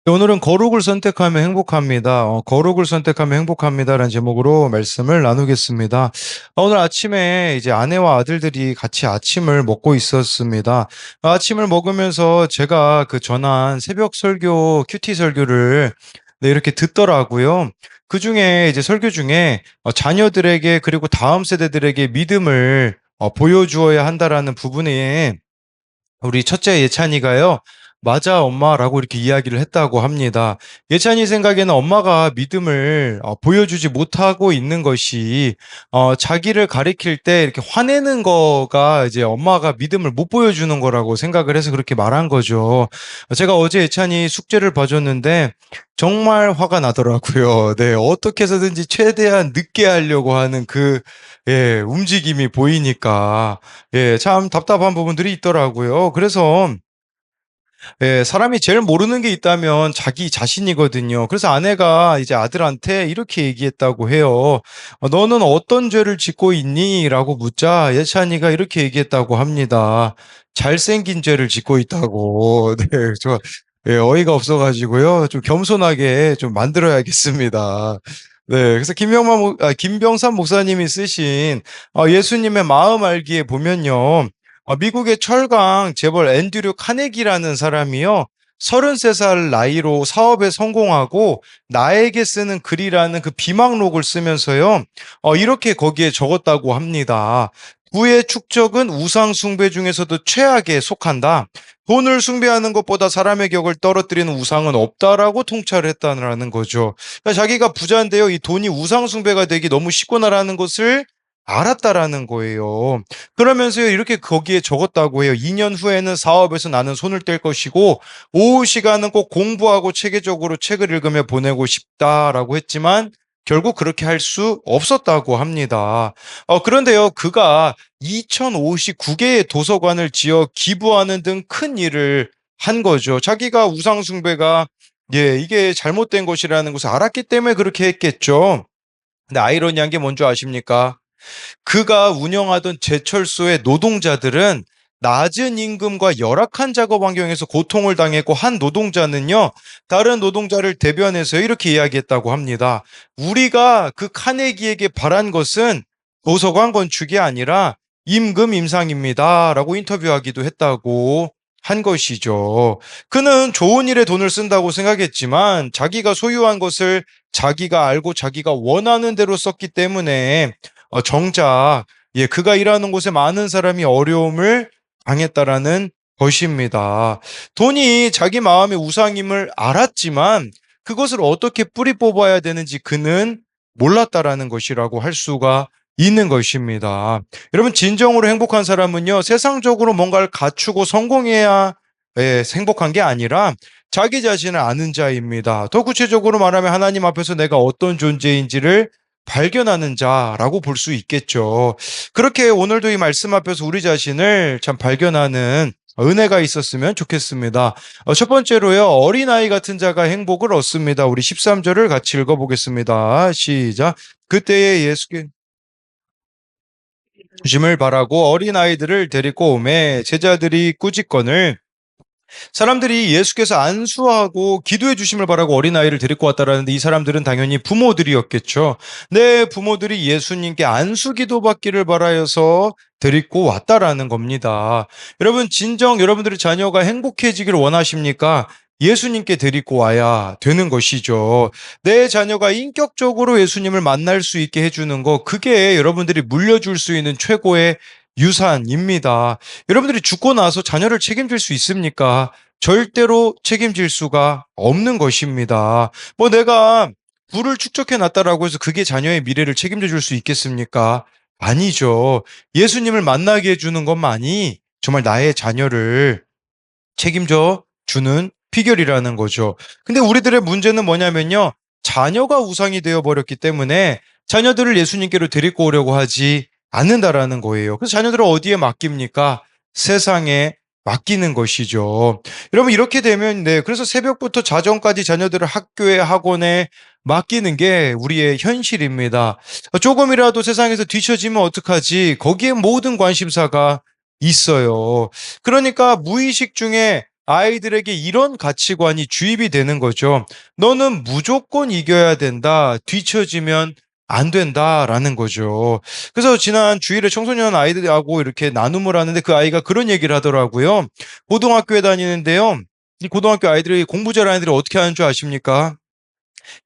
오늘은 거룩을 선택하면 행복합니다. 거룩을 선택하면 행복합니다라는 제목으로 말씀을 나누겠습니다. 오늘 아침에 이제 아내와 아들들이 같이 아침을 먹고 있었습니다. 아침을 먹으면서 제가 그 전한 새벽 설교, 큐티 설교를 이렇게 듣더라고요. 그 중에 이제 설교 중에 자녀들에게 그리고 다음 세대들에게 믿음을 보여주어야 한다라는 부분에 우리 첫째 예찬이가요, 맞아, 엄마라고 이렇게 이야기를 했다고 합니다. 예찬이 생각에는 엄마가 믿음을 보여주지 못하고 있는 것이, 자기를 가리킬 때 이렇게 화내는 거가 이제 엄마가 믿음을 못 보여주는 거라고 생각을 해서 그렇게 말한 거죠. 제가 어제 예찬이 숙제를 봐줬는데, 정말 화가 나더라고요. 네, 어떻게 해서든지 최대한 늦게 하려고 하는 예, 움직임이 보이니까. 예, 참 답답한 부분들이 있더라고요. 그래서 예, 사람이 제일 모르는 게 있다면 자기 자신이거든요. 그래서 아내가 이제 아들한테 이렇게 얘기했다고 해요. 너는 어떤 죄를 짓고 있니? 라고 묻자 예찬이가 이렇게 얘기했다고 합니다. 잘생긴 죄를 짓고 있다고. 네, 예, 어이가 없어가지고요. 좀 겸손하게 좀 만들어야겠습니다. 네, 그래서 김병삼 목사님이 쓰신 예수님의 마음 알기에 보면요. 미국의 철강 재벌 앤드류 카네기라는 사람이요. 33살 나이로 사업에 성공하고 나에게 쓰는 글이라는 그 비망록을 쓰면서요. 이렇게 거기에 적었다고 합니다. 부의 축적은 우상 숭배 중에서도 최악에 속한다. 돈을 숭배하는 것보다 사람의 격을 떨어뜨리는 우상은 없다라고 통찰을 했다는 거죠. 그러니까 자기가 부자인데요. 이 돈이 우상 숭배가 되기 너무 쉽구나라는 것을 알았다라는 거예요. 그러면서요, 이렇게 거기에 적었다고 해요. 2년 후에는 사업에서 나는 손을 뗄 것이고, 오후 시간은 꼭 공부하고 체계적으로 책을 읽으며 보내고 싶다라고 했지만, 결국 그렇게 할 수 없었다고 합니다. 그런데요, 그가 2059개의 도서관을 지어 기부하는 등 큰 일을 한 거죠. 자기가 우상숭배가, 예, 이게 잘못된 것이라는 것을 알았기 때문에 그렇게 했겠죠. 근데 아이러니한 게 뭔지 아십니까? 그가 운영하던 제철소의 노동자들은 낮은 임금과 열악한 작업 환경에서 고통을 당했고 한 노동자는요, 다른 노동자를 대변해서 이렇게 이야기했다고 합니다. 우리가 그 카네기에게 바란 것은 도서관 건축이 아니라 임금 임상입니다. 라고 인터뷰하기도 했다고 한 것이죠. 그는 좋은 일에 돈을 쓴다고 생각했지만 자기가 소유한 것을 자기가 알고 자기가 원하는 대로 썼기 때문에 정작 예, 그가 일하는 곳에 많은 사람이 어려움을 당했다라는 것입니다. 돈이 자기 마음의 우상임을 알았지만 그것을 어떻게 뿌리 뽑아야 되는지 그는 몰랐다라는 것이라고 할 수가 있는 것입니다. 여러분, 진정으로 행복한 사람은요, 세상적으로 뭔가를 갖추고 성공해야 행복한 게 아니라 자기 자신을 아는 자입니다. 더 구체적으로 말하면 하나님 앞에서 내가 어떤 존재인지를 발견하는 자라고 볼 수 있겠죠. 그렇게 오늘도 이 말씀 앞에서 우리 자신을 참 발견하는 은혜가 있었으면 좋겠습니다. 첫 번째로요, 어린아이 같은 자가 행복을 얻습니다. 우리 13절을 같이 읽어보겠습니다. 시작. 그때에 예수께 주심을 바라고 어린아이들을 데리고 오매 제자들이 꾸짖건을 사람들이 예수께서 안수하고 기도해 주심을 바라고 어린아이를 데리고 왔다라는데 이 사람들은 당연히 부모들이었겠죠. 네, 부모들이 예수님께 안수 기도 받기를 바라여서 데리고 왔다라는 겁니다. 여러분, 진정 여러분들의 자녀가 행복해지기를 원하십니까? 예수님께 데리고 와야 되는 것이죠. 내 자녀가 인격적으로 예수님을 만날 수 있게 해주는 거, 그게 여러분들이 물려줄 수 있는 최고의 유산입니다. 여러분들이 죽고 나서 자녀를 책임질 수 있습니까? 절대로 책임질 수가 없는 것입니다. 뭐 내가 부를 축적해 놨다라고 해서 그게 자녀의 미래를 책임져 줄 수 있겠습니까? 아니죠. 예수님을 만나게 해주는 것만이 정말 나의 자녀를 책임져 주는 비결이라는 거죠. 근데 우리들의 문제는 뭐냐면요. 자녀가 우상이 되어 버렸기 때문에 자녀들을 예수님께로 데리고 오려고 하지 않는다라는 거예요. 그래서 자녀들을 어디에 맡깁니까? 세상에 맡기는 것이죠. 여러분, 이렇게 되면, 네, 그래서 새벽부터 자정까지 자녀들을 학교에, 학원에 맡기는 게 우리의 현실입니다. 조금이라도 세상에서 뒤처지면 어떡하지? 거기에 모든 관심사가 있어요. 그러니까 무의식 중에 아이들에게 이런 가치관이 주입이 되는 거죠. 너는 무조건 이겨야 된다. 뒤처지면 안 된다라는 거죠. 그래서 지난 주일에 청소년 아이들하고 이렇게 나눔을 하는데 그 아이가 그런 얘기를 하더라고요. 고등학교에 다니는데요. 이 고등학교 아이들이 공부 잘하는 아이들이 어떻게 하는 줄 아십니까?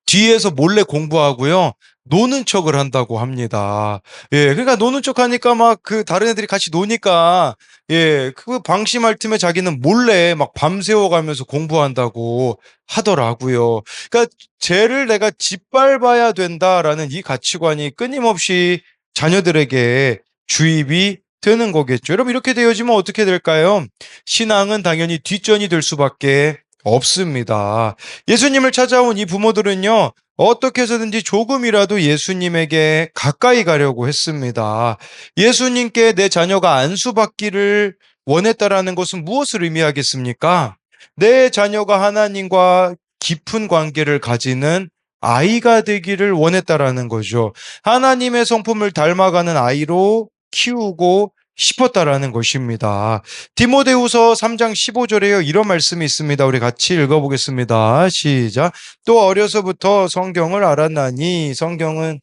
뒤에서 몰래 공부하고요. 노는 척을 한다고 합니다. 예, 그러니까 노는 척 하니까 막 그 다른 애들이 같이 노니까 예, 그 방심할 틈에 자기는 몰래 막 밤새워 가면서 공부한다고 하더라고요. 그러니까 쟤를 내가 짓밟아야 된다라는 이 가치관이 끊임없이 자녀들에게 주입이 되는 거겠죠. 여러분 이렇게 되어지면 어떻게 될까요? 신앙은 당연히 뒷전이 될 수밖에 없습니다. 예수님을 찾아온 이 부모들은요, 어떻게 해서든지 조금이라도 예수님에게 가까이 가려고 했습니다. 예수님께 내 자녀가 안수받기를 원했다라는 것은 무엇을 의미하겠습니까? 내 자녀가 하나님과 깊은 관계를 가지는 아이가 되기를 원했다라는 거죠. 하나님의 성품을 닮아가는 아이로 키우고 싶었다라는 것입니다. 디모데후서 3장 15절에요. 이런 말씀이 있습니다. 우리 같이 읽어보겠습니다. 시작. 또 어려서부터 성경을 알았나니 성경은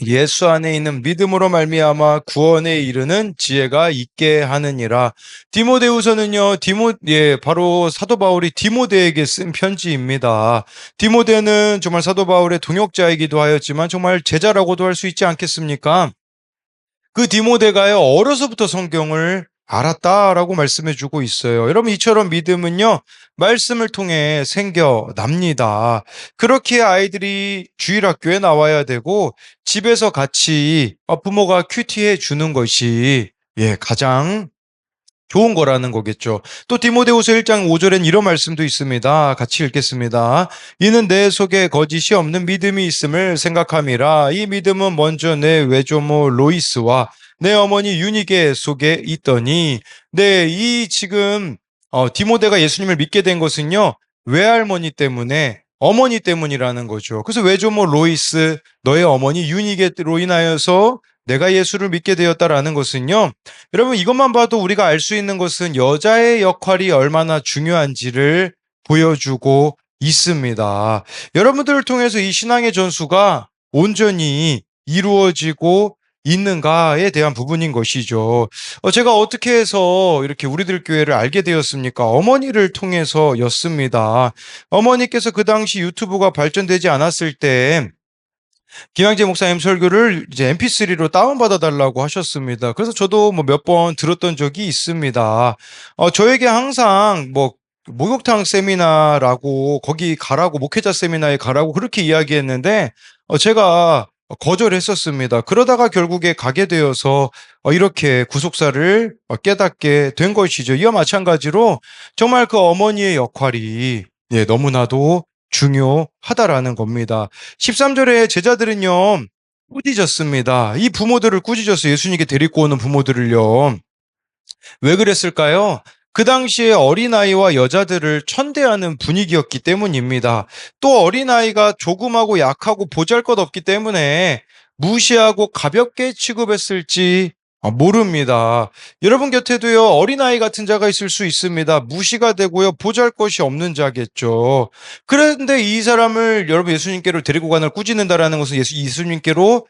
예수 안에 있는 믿음으로 말미암아 구원에 이르는 지혜가 있게 하느니라. 디모데후서는요, 바로 사도 바울이 디모데에게 쓴 편지입니다. 디모데는 정말 사도 바울의 동역자이기도 하였지만 정말 제자라고도 할 수 있지 않겠습니까? 그 디모데가요, 어려서부터 성경을 알았다라고 말씀해 주고 있어요. 여러분, 이처럼 믿음은요, 말씀을 통해 생겨납니다. 그렇게 아이들이 주일학교에 나와야 되고, 집에서 같이 부모가 큐티해 주는 것이, 예, 가장 좋은 거라는 거겠죠. 또 디모데후서 1장 5절엔 이런 말씀도 있습니다. 같이 읽겠습니다. 이는 내 속에 거짓이 없는 믿음이 있음을 생각함이라. 이 믿음은 먼저 내 외조모 로이스와 내 어머니 유니게 속에 있더니, 네, 이 지금 디모데가 예수님을 믿게 된 것은요, 외할머니 때문에 어머니 때문이라는 거죠. 그래서 외조모 로이스, 너의 어머니 유니게로 인하여서 내가 예수를 믿게 되었다라는 것은요, 여러분 이것만 봐도 우리가 알 수 있는 것은 여자의 역할이 얼마나 중요한지를 보여주고 있습니다. 여러분들을 통해서 이 신앙의 전수가 온전히 이루어지고 있는가에 대한 부분인 것이죠. 제가 어떻게 해서 이렇게 우리들 교회를 알게 되었습니까? 어머니를 통해서였습니다. 어머니께서 그 당시 유튜브가 발전되지 않았을 때 김양재 목사님 설교를 이제 MP3로 다운받아 달라고 하셨습니다. 그래서 저도 뭐 몇 번 들었던 적이 있습니다. 저에게 항상 뭐 목욕탕 세미나라고 거기 가라고 목회자 세미나에 가라고 그렇게 이야기했는데 제가 거절했었습니다. 그러다가 결국에 가게 되어서 이렇게 구속사를 깨닫게 된 것이죠. 이와 마찬가지로 정말 그 어머니의 역할이 예, 너무나도 중요하다라는 겁니다. 13절에 제자들은요, 꾸짖었습니다. 이 부모들을 꾸짖었어요. 예수님께 데리고 오는 부모들을요. 왜 그랬을까요? 그 당시에 어린아이와 여자들을 천대하는 분위기였기 때문입니다. 또 어린아이가 조그마고 약하고 보잘것없기 때문에 무시하고 가볍게 취급했을지 모릅니다. 여러분 곁에도요, 어린아이 같은 자가 있을 수 있습니다. 무시가 되고요, 보잘것이 없는 자겠죠. 그런데 이 사람을 여러분 예수님께로 데리고 가는 걸 꾸짖는다라는 것은 예수님께로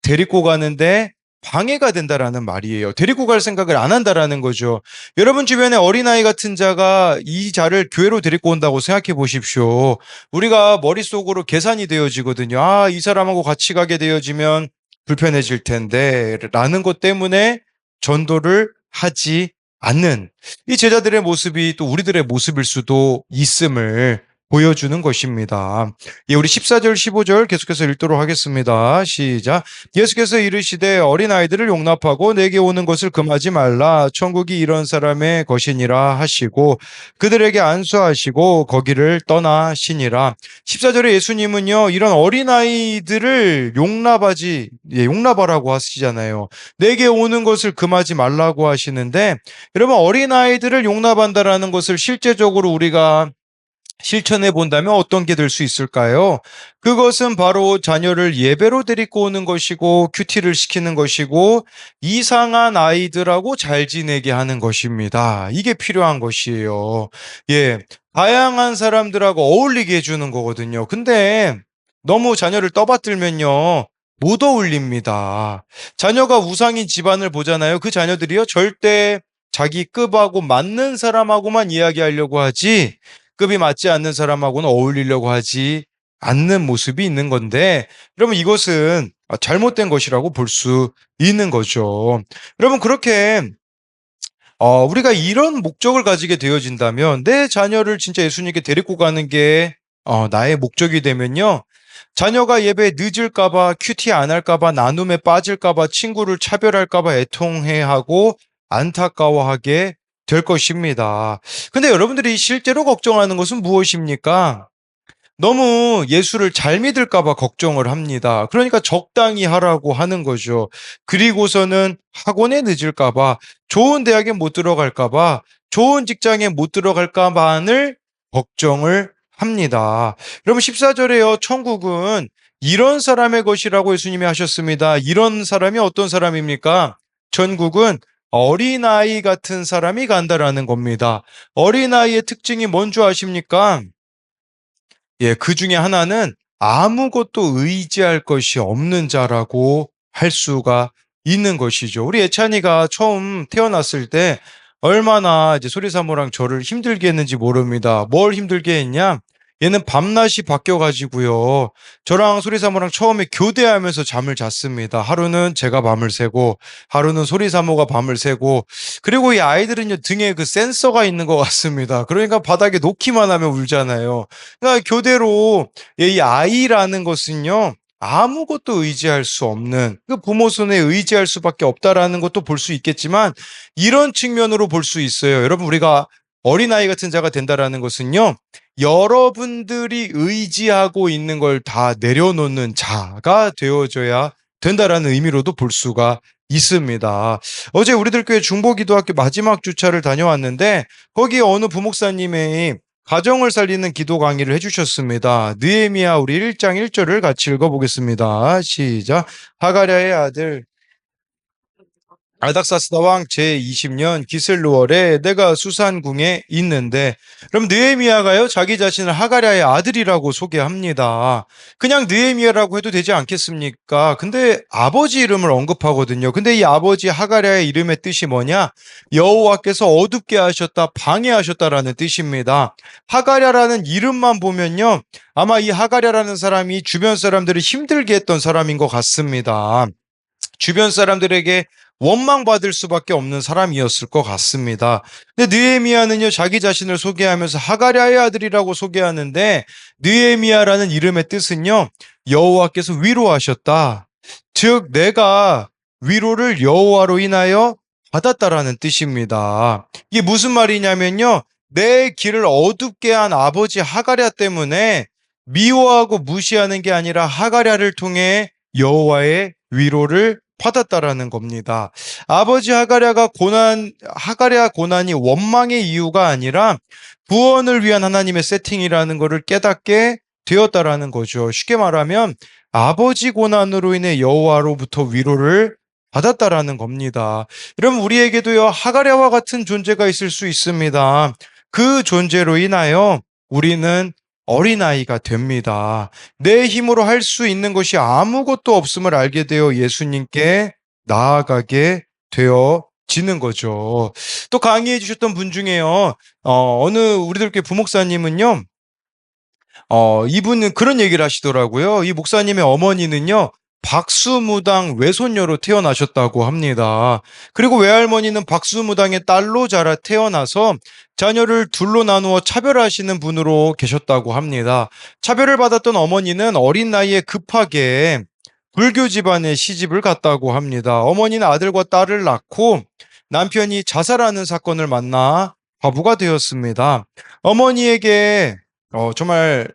데리고 가는데 방해가 된다라는 말이에요. 데리고 갈 생각을 안 한다라는 거죠. 여러분 주변에 어린아이 같은 자가 이 자를 교회로 데리고 온다고 생각해 보십시오. 우리가 머릿속으로 계산이 되어지거든요. 아, 이 사람하고 같이 가게 되어지면 불편해질 텐데 라는 것 때문에 전도를 하지 않는 이 제자들의 모습이 또 우리들의 모습일 수도 있음을 보여주는 것입니다. 예, 우리 14절, 15절 계속해서 읽도록 하겠습니다. 시작. 예수께서 이르시되 어린아이들을 용납하고 내게 오는 것을 금하지 말라. 천국이 이런 사람의 것이니라 하시고 그들에게 안수하시고 거기를 떠나시니라. 14절에 예수님은요, 이런 어린아이들을 용납하라고 하시잖아요. 내게 오는 것을 금하지 말라고 하시는데, 여러분 어린아이들을 용납한다라는 것을 실제적으로 우리가 실천해 본다면 어떤 게 될 수 있을까요? 그것은 바로 자녀를 예배로 데리고 오는 것이고 큐티를 시키는 것이고 이상한 아이들하고 잘 지내게 하는 것입니다. 이게 필요한 것이에요. 예. 다양한 사람들하고 어울리게 해주는 거거든요. 근데 너무 자녀를 떠받들면요. 못 어울립니다. 자녀가 우상인 집안을 보잖아요. 그 자녀들이요. 절대 자기 급하고 맞는 사람하고만 이야기하려고 하지 급이 맞지 않는 사람하고는 어울리려고 하지 않는 모습이 있는 건데, 여러분 이것은 잘못된 것이라고 볼 수 있는 거죠. 여러분 그렇게 우리가 이런 목적을 가지게 되어진다면 내 자녀를 진짜 예수님께 데리고 가는 게 나의 목적이 되면요. 자녀가 예배에 늦을까봐, 큐티 안 할까봐, 나눔에 빠질까봐, 친구를 차별할까봐 애통해하고 안타까워하게 될 것입니다. 근데 여러분들이 실제로 걱정하는 것은 무엇입니까? 너무 예수를 잘 믿을까 봐 걱정을 합니다. 그러니까 적당히 하라고 하는 거죠. 그리고서는 학원에 늦을까 봐, 좋은 대학에 못 들어갈까 봐, 좋은 직장에 못 들어갈까 봐를 걱정을 합니다. 여러분 14절에요. 천국은 이런 사람의 것이라고 예수님이 하셨습니다. 이런 사람이 어떤 사람입니까? 천국은 어린아이 같은 사람이 간다라는 겁니다. 어린아이의 특징이 뭔 줄 아십니까? 예, 그 중에 하나는 아무것도 의지할 것이 없는 자라고 할 수가 있는 것이죠. 우리 예찬이가 처음 태어났을 때 얼마나 이제 소리사모랑 저를 힘들게 했는지 모릅니다. 뭘 힘들게 했냐? 얘는 밤낮이 바뀌어가지고요. 저랑 소리사모랑 처음에 교대하면서 잠을 잤습니다. 하루는 제가 밤을 새고, 하루는 소리사모가 밤을 새고, 그리고 이 아이들은요, 등에 그 센서가 있는 것 같습니다. 그러니까 바닥에 놓기만 하면 울잖아요. 그러니까 교대로 이 아이라는 것은요, 아무것도 의지할 수 없는 그 부모 손에 의지할 수밖에 없다라는 것도 볼 수 있겠지만 이런 측면으로 볼 수 있어요. 여러분 우리가 어린아이 같은 자가 된다라는 것은요. 여러분들이 의지하고 있는 걸 다 내려놓는 자가 되어줘야 된다라는 의미로도 볼 수가 있습니다. 어제 우리들 교회 중보기도학교 마지막 주차를 다녀왔는데 거기 어느 부목사님의 가정을 살리는 기도 강의를 해주셨습니다. 느헤미야 우리 1장 1절을 같이 읽어보겠습니다. 시작. 하가랴의 아들 알닥사스다 왕 제20년 기슬루월에 내가 수산궁에 있는데, 그럼 느헤미야가요 자기 자신을 하가랴의 아들이라고 소개합니다. 그냥 느헤미야라고 해도 되지 않겠습니까? 근데 아버지 이름을 언급하거든요. 근데 이 아버지 하가랴의 이름의 뜻이 뭐냐? 여호와께서 어둡게 하셨다, 방해하셨다라는 뜻입니다. 하가랴라는 이름만 보면요, 아마 이 하가랴라는 사람이 주변 사람들을 힘들게 했던 사람인 것 같습니다. 주변 사람들에게 원망받을 수밖에 없는 사람이었을 것 같습니다. 근데 느헤미야는요, 자기 자신을 소개하면서 하가랴의 아들이라고 소개하는데, 느헤미야라는 이름의 뜻은요, 여호와께서 위로하셨다. 즉, 내가 위로를 여호와로 인하여 받았다라는 뜻입니다. 이게 무슨 말이냐면요, 내 길을 어둡게 한 아버지 하가랴 때문에 미워하고 무시하는 게 아니라 하가랴를 통해 여호와의 위로를 받았다라는 겁니다. 아버지 하가랴 고난이 원망의 이유가 아니라 구원을 위한 하나님의 세팅이라는 것을 깨닫게 되었다라는 거죠. 쉽게 말하면 아버지 고난으로 인해 여호와로부터 위로를 받았다라는 겁니다. 여러분 우리에게도요 하가랴와 같은 존재가 있을 수 있습니다. 그 존재로 인하여 우리는 어린아이가 됩니다. 내 힘으로 할 수 있는 것이 아무것도 없음을 알게 되어 예수님께 나아가게 되어지는 거죠. 또 강의해 주셨던 분 중에요. 어느 우리들 교 부목사님은요. 이분은 그런 얘기를 하시더라고요. 이 목사님의 어머니는요. 박수무당 외손녀로 태어나셨다고 합니다. 그리고 외할머니는 박수무당의 딸로 자라 태어나서 자녀를 둘로 나누어 차별하시는 분으로 계셨다고 합니다. 차별을 받았던 어머니는 어린 나이에 급하게 불교 집안에 시집을 갔다고 합니다. 어머니는 아들과 딸을 낳고 남편이 자살하는 사건을 만나 과부가 되었습니다. 어머니에게 정말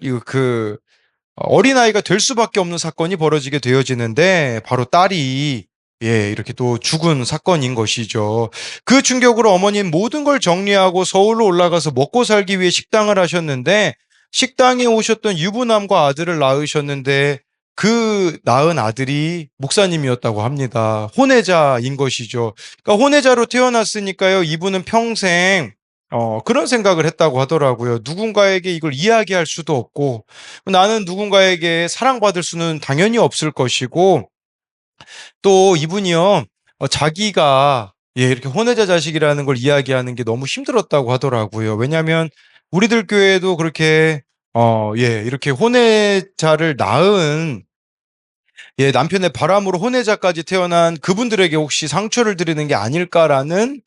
어린아이가 될 수밖에 없는 사건이 벌어지게 되어지는데 바로 딸이 이렇게 또 죽은 사건인 것이죠. 그 충격으로 어머니는 모든 걸 정리하고 서울로 올라가서 먹고 살기 위해 식당을 하셨는데 식당에 오셨던 유부남과 아들을 낳으셨는데 그 낳은 아들이 목사님이었다고 합니다. 혼외자인 것이죠. 그러니까 혼외자로 태어났으니까요. 이분은 평생 그런 생각을 했다고 하더라고요. 누군가에게 이걸 이야기할 수도 없고 나는 누군가에게 사랑받을 수는 당연히 없을 것이고 또 이분이요, 자기가 이렇게 혼외자 자식이라는 걸 이야기하는 게 너무 힘들었다고 하더라고요. 왜냐하면 우리들 교회에도 그렇게 이렇게 혼외자를 낳은 남편의 바람으로 혼외자까지 태어난 그분들에게 혹시 상처를 드리는 게 아닐까라는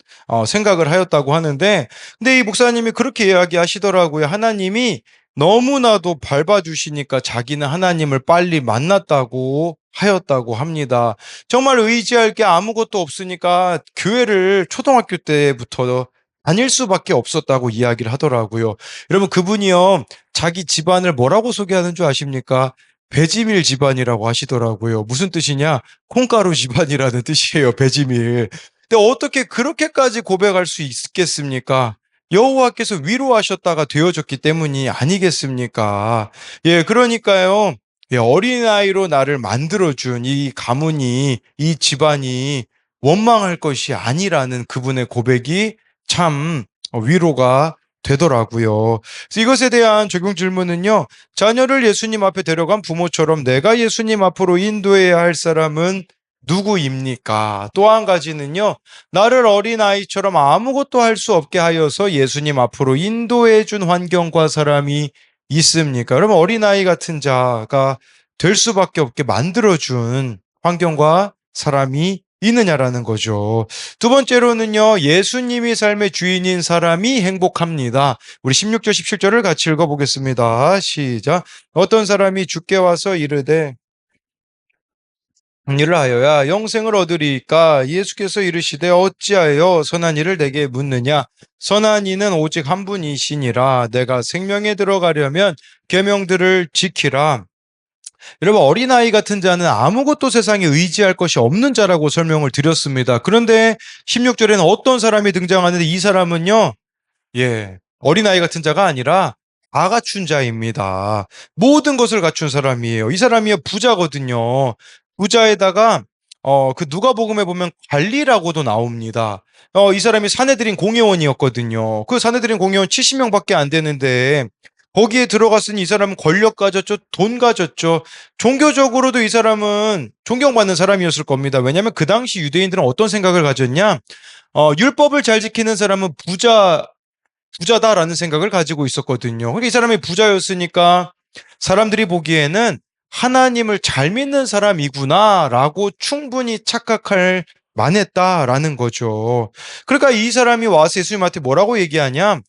생각을 하였다고 하는데, 근데 이 목사님이 그렇게 이야기하시더라고요. 하나님이 너무나도 밟아주시니까 자기는 하나님을 빨리 만났다고 하였다고 합니다. 정말 의지할 게 아무것도 없으니까 교회를 초등학교 때부터 다닐 수밖에 없었다고 이야기를 하더라고요. 여러분, 그분이요, 자기 집안을 뭐라고 소개하는 줄 아십니까? 배지밀 집안이라고 하시더라고요. 무슨 뜻이냐? 콩가루 집안이라는 뜻이에요. 배지밀. 근데 어떻게 그렇게까지 고백할 수 있겠습니까? 여호와께서 위로하셨다가 되어졌기 때문이 아니겠습니까? 그러니까요. 어린아이로 나를 만들어준 이 가문이, 이 집안이 원망할 것이 아니라는 그분의 고백이 참 위로가 되더라고요. 그래서 이것에 대한 적용 질문은요. 자녀를 예수님 앞에 데려간 부모처럼 내가 예수님 앞으로 인도해야 할 사람은 누구입니까? 또 한 가지는요. 나를 어린아이처럼 아무것도 할 수 없게 하여서 예수님 앞으로 인도해 준 환경과 사람이 있습니까? 그러면 어린아이 같은 자가 될 수밖에 없게 만들어준 환경과 사람이 있느냐라는 거죠. 두 번째로는요, 예수님이 삶의 주인인 사람이 행복합니다. 우리 16절, 17절을 같이 읽어보겠습니다. 시작. 어떤 사람이 주께 와서 이르되, 이를 하여야 영생을 얻으리까? 예수께서 이르시되 어찌하여 선한 이를 내게 묻느냐? 선한 이는 오직 한 분이시니라. 내가 생명에 들어가려면 계명들을 지키라. 여러분, 어린아이 같은 자는 아무것도 세상에 의지할 것이 없는 자라고 설명을 드렸습니다. 그런데 16절에는 어떤 사람이 등장하는데 이 사람은요, 어린아이 같은 자가 아니라 다 갖춘 자입니다. 모든 것을 갖춘 사람이에요. 이 사람이 부자거든요. 부자에다가 그 누가복음에 보면 관리라고도 나옵니다. 이 사람이 사내들인 공회원이었거든요. 그 사내들인 공회원 70명밖에 안 되는데 거기에 들어갔으니 이 사람은 권력 가졌죠. 돈 가졌죠. 종교적으로도 이 사람은 존경받는 사람이었을 겁니다. 왜냐하면 그 당시 유대인들은 어떤 생각을 가졌냐? 율법을 잘 지키는 사람은 부자다라는 생각을 가지고 있었거든요. 그러니까 이 사람이 부자였으니까 사람들이 보기에는 하나님을 잘 믿는 사람이구나라고 충분히 착각할 만했다라는 거죠. 그러니까 이 사람이 와서 예수님한테 뭐라고 얘기하냐?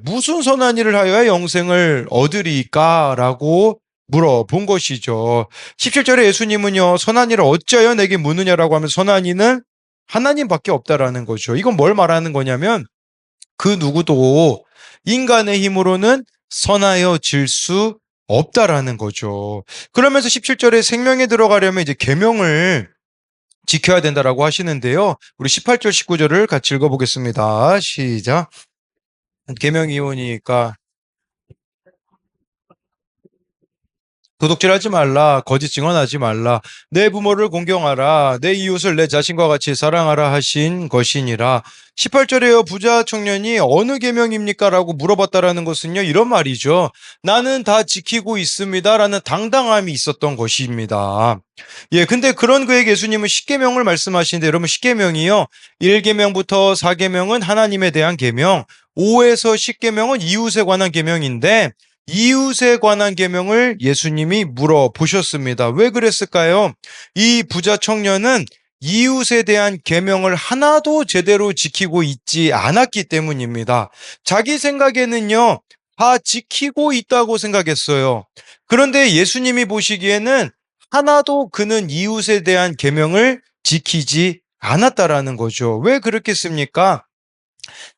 무슨 선한 일을 하여야 영생을 얻으리까라고 물어본 것이죠. 17절에 예수님은요, 선한 일을 어찌하여 내게 묻느냐라고 하면 선한 이는 하나님밖에 없다라는 거죠. 이건 뭘 말하는 거냐면 그 누구도 인간의 힘으로는 선하여질 수 없다라는 거죠. 그러면서 17절에 생명에 들어가려면 이제 계명을 지켜야 된다라고 하시는데요. 우리 18절, 19절을 같이 읽어보겠습니다. 시작. 계명이 오니까 도둑질하지 말라, 거짓 증언하지 말라, 내 부모를 공경하라, 내 이웃을 내 자신과 같이 사랑하라 하신 것이니라. 18절에요, 부자 청년이 어느 계명입니까? 라고 물어봤다라는 것은요, 이런 말이죠. 나는 다 지키고 있습니다. 라는 당당함이 있었던 것입니다. 근데 그런 그에게 예수님은 십계명을 말씀하시는데, 여러분, 십계명이요, 1계명부터 4계명은 하나님에 대한 계명, 5에서 10계명은 이웃에 관한 계명인데, 이웃에 관한 계명을 예수님이 물어보셨습니다. 왜 그랬을까요? 이 부자 청년은 이웃에 대한 계명을 하나도 제대로 지키고 있지 않았기 때문입니다. 자기 생각에는요, 다 지키고 있다고 생각했어요. 그런데 예수님이 보시기에는 하나도 그는 이웃에 대한 계명을 지키지 않았다라는 거죠. 왜 그렇겠습니까?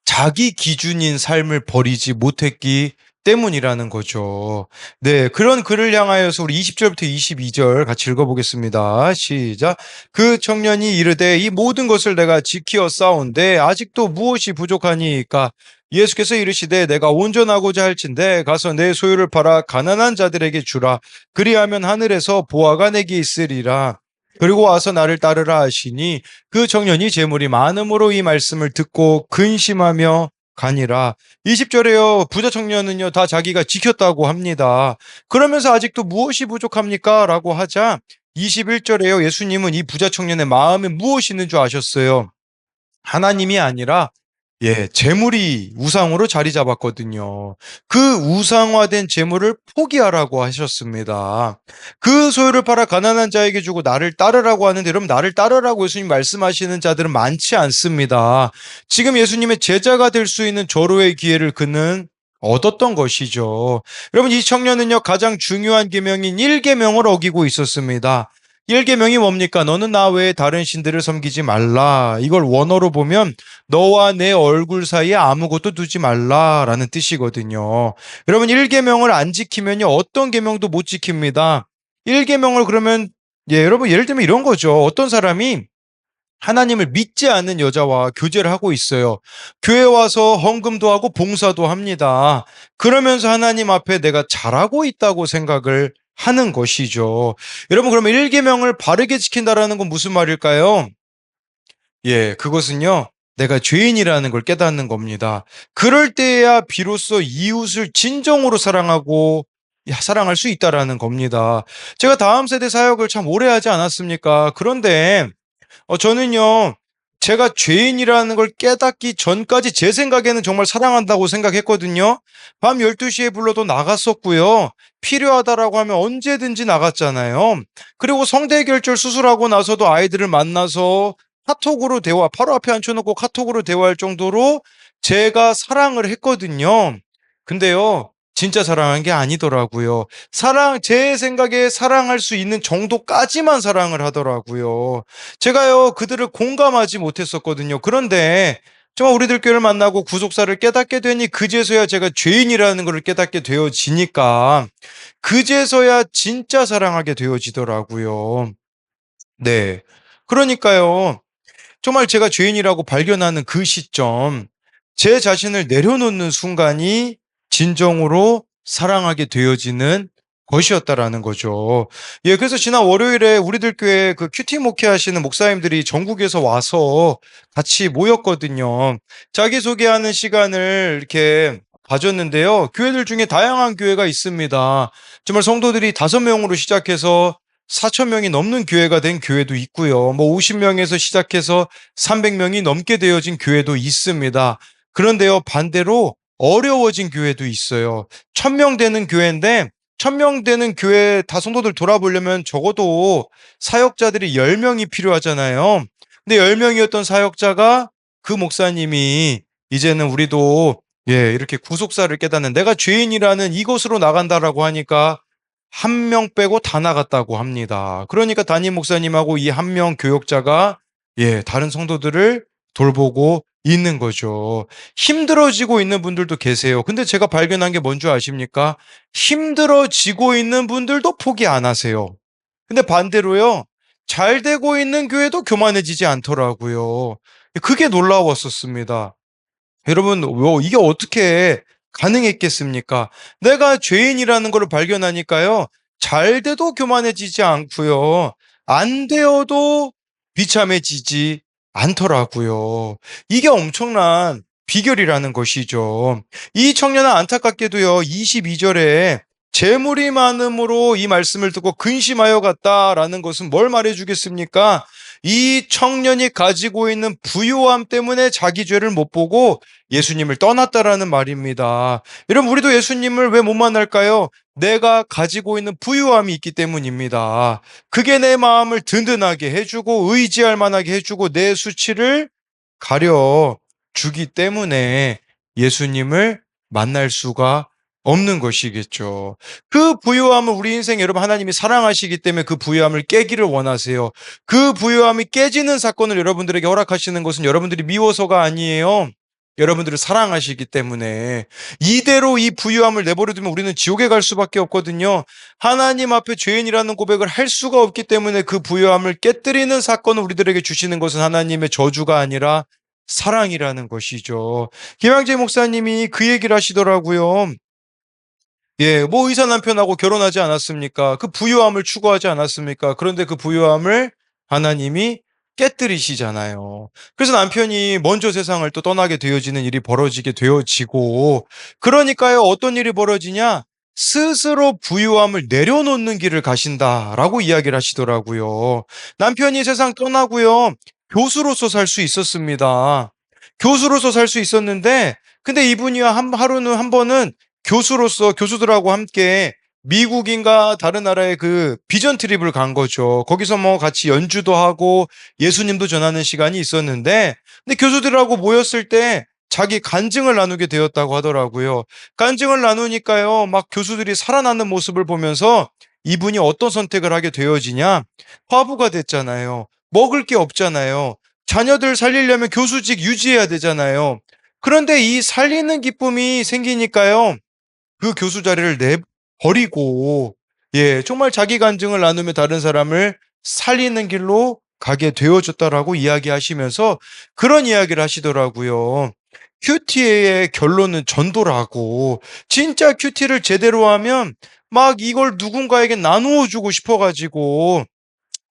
자기 기준인 삶을 버리지 못했기 때문이라는 거죠. 네, 그런 그를 향하여서 우리 20절부터 22절 같이 읽어보겠습니다. 시작. 그 청년이 이르되 이 모든 것을 내가 지키어 싸운데 아직도 무엇이 부족하니까? 예수께서 이르시되 내가 온전하고자 할진대 가서 내 소유를 팔아 가난한 자들에게 주라. 그리하면 하늘에서 보화가 내게 있으리라. 그리고 와서 나를 따르라 하시니 그 청년이 재물이 많음으로 이 말씀을 듣고 근심하며 가니라. 20절에요. 부자 청년은요, 다 자기가 지켰다고 합니다. 그러면서 아직도 무엇이 부족합니까? 라고 하자 21절에요. 예수님은 이 부자 청년의 마음에 무엇이 있는 줄 아셨어요? 하나님이 아니라 재물이 우상으로 자리 잡았거든요. 그 우상화된 재물을 포기하라고 하셨습니다. 그 소유를 팔아 가난한 자에게 주고 나를 따르라고 하는데 여러분 나를 따르라고 예수님 말씀하시는 자들은 많지 않습니다. 지금 예수님의 제자가 될 수 있는 절호의 기회를 그는 얻었던 것이죠. 여러분 이 청년은요 가장 중요한 계명인 1계명을 어기고 있었습니다. 1계명이 뭡니까? 너는 나 외에 다른 신들을 섬기지 말라. 이걸 원어로 보면 너와 내 얼굴 사이에 아무것도 두지 말라라는 뜻이거든요. 여러분 1계명을 안 지키면요 어떤 계명도 못 지킵니다. 1계명을 그러면 여러분 예를 들면 이런 거죠. 어떤 사람이 하나님을 믿지 않는 여자와 교제를 하고 있어요. 교회 와서 헌금도 하고 봉사도 합니다. 그러면서 하나님 앞에 내가 잘하고 있다고 생각을 하는 것이죠. 여러분 그러면 1계명을 바르게 지킨다라는 건 무슨 말일까요? 그것은요. 내가 죄인이라는 걸 깨닫는 겁니다. 그럴 때야 비로소 이웃을 진정으로 사랑할 수 있다라는 겁니다. 제가 다음 세대 사역을 참 오래 하지 않았습니까? 그런데 저는요, 제가 죄인이라는 걸 깨닫기 전까지 제 생각에는 정말 사랑한다고 생각했거든요. 밤 12시에 불러도 나갔었고요. 필요하다라고 하면 언제든지 나갔잖아요. 그리고 성대결절 수술하고 나서도 아이들을 만나서 카톡으로 바로 앞에 앉혀놓고 카톡으로 대화할 정도로 제가 사랑을 했거든요. 근데요, 진짜 사랑한 게 아니더라고요. 제 생각에 사랑할 수 있는 정도까지만 사랑을 하더라고요. 제가요, 그들을 공감하지 못했었거든요. 그런데 정말 우리들 교회를 만나고 구속사를 깨닫게 되니 그제서야 제가 죄인이라는 것을 깨닫게 되어지니까 그제서야 진짜 사랑하게 되어지더라고요. 네. 그러니까요. 정말 제가 죄인이라고 발견하는 그 시점, 제 자신을 내려놓는 순간이 진정으로 사랑하게 되어지는 것이었다라는 거죠. 그래서 지난 월요일에 우리들 교회 그 큐티 목회하시는 목사님들이 전국에서 와서 같이 모였거든요. 자기소개하는 시간을 이렇게 가졌는데요. 교회들 중에 다양한 교회가 있습니다. 정말 성도들이 5명으로 시작해서 4천 명이 넘는 교회가 된 교회도 있고요. 50명에서 시작해서 300명이 넘게 되어진 교회도 있습니다. 그런데요, 반대로 어려워진 교회도 있어요. 1,000명 되는 교회인데 1,000명 되는 교회 다 성도들 돌아보려면 적어도 사역자들이 10명이 필요하잖아요. 근데 10명이었던 사역자가 그 목사님이 이제는 우리도 이렇게 구속사를 깨닫는 내가 죄인이라는 이곳으로 나간다라고 하니까 한 명 빼고 다 나갔다고 합니다. 그러니까 담임 목사님하고 이 한 명 교역자가 다른 성도들을 돌보고 있는 거죠. 힘들어지고 있는 분들도 계세요. 근데 제가 발견한 게 뭔 줄 아십니까? 힘들어지고 있는 분들도 포기 안 하세요. 근데 반대로요. 잘 되고 있는 교회도 교만해지지 않더라고요. 그게 놀라웠었습니다. 여러분, 이게 어떻게 가능했겠습니까? 내가 죄인이라는 걸 발견하니까요. 잘 돼도 교만해지지 않고요. 안 되어도 비참해지지 않더라고요. 이게 엄청난 비결이라는 것이죠. 이 청년은 안타깝게도요. 22절에 재물이 많음으로 이 말씀을 듣고 근심하여 갔다라는 것은 뭘 말해주겠습니까? 이 청년이 가지고 있는 부유함 때문에 자기 죄를 못 보고 예수님을 떠났다라는 말입니다. 여러분, 우리도 예수님을 왜 못 만날까요? 내가 가지고 있는 부유함이 있기 때문입니다. 그게 내 마음을 든든하게 해주고 의지할 만하게 해주고 내 수치를 가려주기 때문에 예수님을 만날 수가 없는 것이겠죠. 그 부유함을 우리 인생 여러분 하나님이 사랑하시기 때문에 그 부유함을 깨기를 원하세요. 그 부유함이 깨지는 사건을 여러분들에게 허락하시는 것은 여러분들이 미워서가 아니에요. 여러분들을 사랑하시기 때문에 이대로 이 부유함을 내버려 두면 우리는 지옥에 갈 수밖에 없거든요. 하나님 앞에 죄인이라는 고백을 할 수가 없기 때문에 그 부유함을 깨뜨리는 사건을 우리들에게 주시는 것은 하나님의 저주가 아니라 사랑이라는 것이죠. 김양재 목사님이 그 얘기를 하시더라고요. 예, 뭐 의사 남편하고 결혼하지 않았습니까? 그 부유함을 추구하지 않았습니까? 그런데 그 부유함을 하나님이 깨뜨리시잖아요. 그래서 남편이 먼저 세상을 또 떠나게 되어지는 일이 벌어지게 되어지고, 그러니까요, 어떤 일이 벌어지냐? 스스로 부유함을 내려놓는 길을 가신다라고 이야기를 하시더라고요. 남편이 세상 떠나고요, 교수로서 살 수 있었습니다. 교수로서 살 수 있었는데, 근데 이분이 하루는 한 번은 교수로서 교수들하고 함께 미국인가 다른 나라의 그 비전 트립을 간 거죠. 거기서 뭐 같이 연주도 하고 예수님도 전하는 시간이 있었는데, 근데 교수들하고 모였을 때 자기 간증을 나누게 되었다고 하더라고요. 간증을 나누니까요, 막 교수들이 살아나는 모습을 보면서 이분이 어떤 선택을 하게 되어지냐? 화부가 됐잖아요. 먹을 게 없잖아요. 자녀들 살리려면 교수직 유지해야 되잖아요. 그런데 이 살리는 기쁨이 생기니까요, 그 교수 자리를 버리고, 예, 정말 자기 간증을 나누며 다른 사람을 살리는 길로 가게 되어졌다라고 이야기하시면서 그런 이야기를 하시더라고요. 큐티의 결론은 전도라고, 진짜 큐티를 제대로 하면 막 이걸 누군가에게 나누어 주고 싶어가지고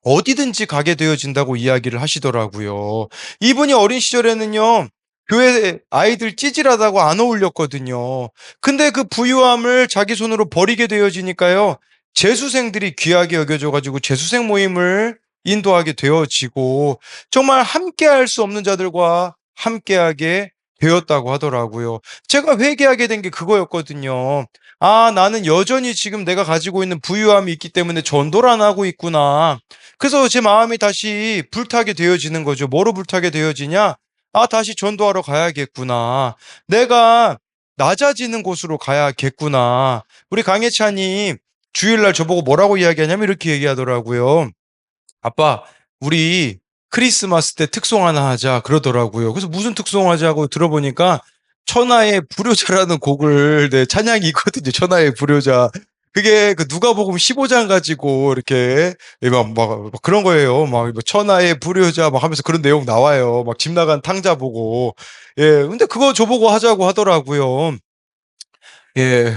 어디든지 가게 되어진다고 이야기를 하시더라고요. 이분이 어린 시절에는요, 교회 아이들 찌질하다고 안 어울렸거든요. 근데 그 부유함을 자기 손으로 버리게 되어지니까요, 재수생들이 귀하게 여겨져가지고 재수생 모임을 인도하게 되어지고, 정말 함께 할 수 없는 자들과 함께하게 되었다고 하더라고요. 제가 회개하게 된 게 그거였거든요. 아, 나는 여전히 지금 내가 가지고 있는 부유함이 있기 때문에 전도를 안 하고 있구나. 그래서 제 마음이 다시 불타게 되어지는 거죠. 뭐로 불타게 되어지냐? 아, 다시 전도하러 가야겠구나. 내가 낮아지는 곳으로 가야겠구나. 우리 강혜찬이 주일날 저보고 뭐라고 이야기하냐면 이렇게 얘기하더라고요. 아빠, 우리 크리스마스 때 특송 하나 하자 그러더라고요. 그래서 무슨 특송 하자고 들어보니까 천하의 불효자라는 곡을, 네, 찬양이 있거든요. 천하의 불효자. 그게 그 누가복음 15장 가지고 이렇게 막 그런 거예요. 막뭐 천하의 불효자 막 하면서 그런 내용 나와요. 막 집 나간 탕자 보고. 예, 근데 그거 저보고 하자고 하더라고요. 예.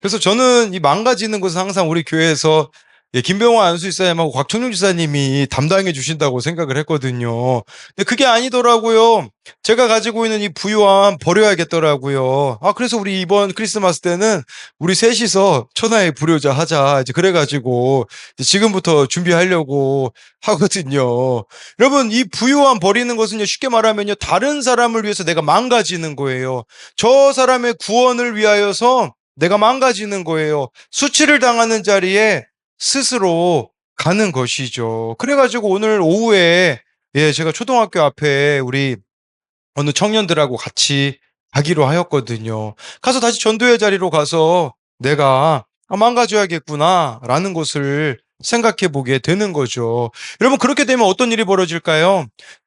그래서 저는 이 망가지는 것은 항상 우리 교회에서, 예, 김병호 안수집사님하고 곽청룡 지사님이 담당해 주신다고 생각을 했거든요. 근데 그게 아니더라고요. 제가 가지고 있는 이 부유함 버려야겠더라고요. 아, 그래서 우리 이번 크리스마스 때는 우리 셋이서 천하의 불효자 하자. 이제 그래가지고 이제 지금부터 준비하려고 하거든요. 여러분, 이 부유함 버리는 것은요, 쉽게 말하면요, 다른 사람을 위해서 내가 망가지는 거예요. 저 사람의 구원을 위하여서 내가 망가지는 거예요. 수치를 당하는 자리에 스스로 가는 것이죠. 그래가지고 오늘 오후에, 예, 제가 초등학교 앞에 우리 어느 청년들하고 같이 가기로 하였거든요. 가서 다시 전도의 자리로 가서 내가 망가져야겠구나라는 것을 생각해 보게 되는 거죠. 여러분, 그렇게 되면 어떤 일이 벌어질까요?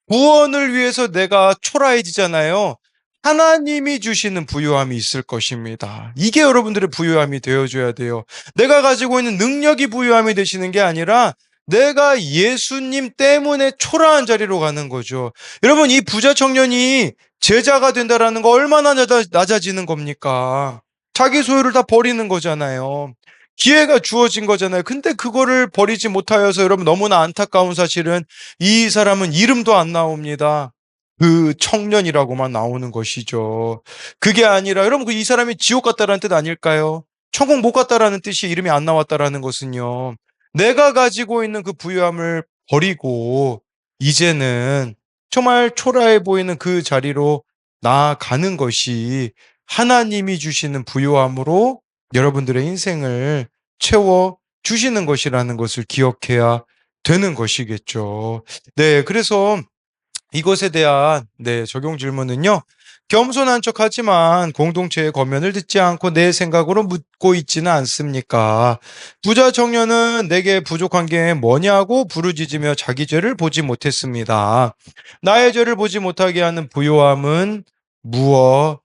구원을 위해서 내가 초라해지잖아요. 하나님이 주시는 부유함이 있을 것입니다. 이게 여러분들의 부유함이 되어줘야 돼요. 내가 가지고 있는 능력이 부유함이 되시는 게 아니라 내가 예수님 때문에 초라한 자리로 가는 거죠. 여러분, 이 부자 청년이 제자가 된다라는 거 얼마나 낮아지는 겁니까? 자기 소유를 다 버리는 거잖아요. 기회가 주어진 거잖아요. 근데 그거를 버리지 못하여서 여러분 너무나 안타까운 사실은 이 사람은 이름도 안 나옵니다. 그 청년이라고만 나오는 것이죠. 그게 아니라 여러분, 그 이 사람이 지옥 갔다라는 뜻 아닐까요? 천국 못 갔다라는 뜻이 이름이 안 나왔다라는 것은요. 내가 가지고 있는 그 부유함을 버리고 이제는 정말 초라해 보이는 그 자리로 나아가는 것이 하나님이 주시는 부유함으로 여러분들의 인생을 채워 주시는 것이라는 것을 기억해야 되는 것이겠죠. 네, 그래서 이것에 대한, 네, 적용 질문은요. 겸손한 척하지만 공동체의 권면을 듣지 않고 내 생각으로 묻고 있지는 않습니까? 부자 청년은 내게 부족한 게 뭐냐고 부르짖으며 자기 죄를 보지 못했습니다. 나의 죄를 보지 못하게 하는 부요함은 무엇입니까?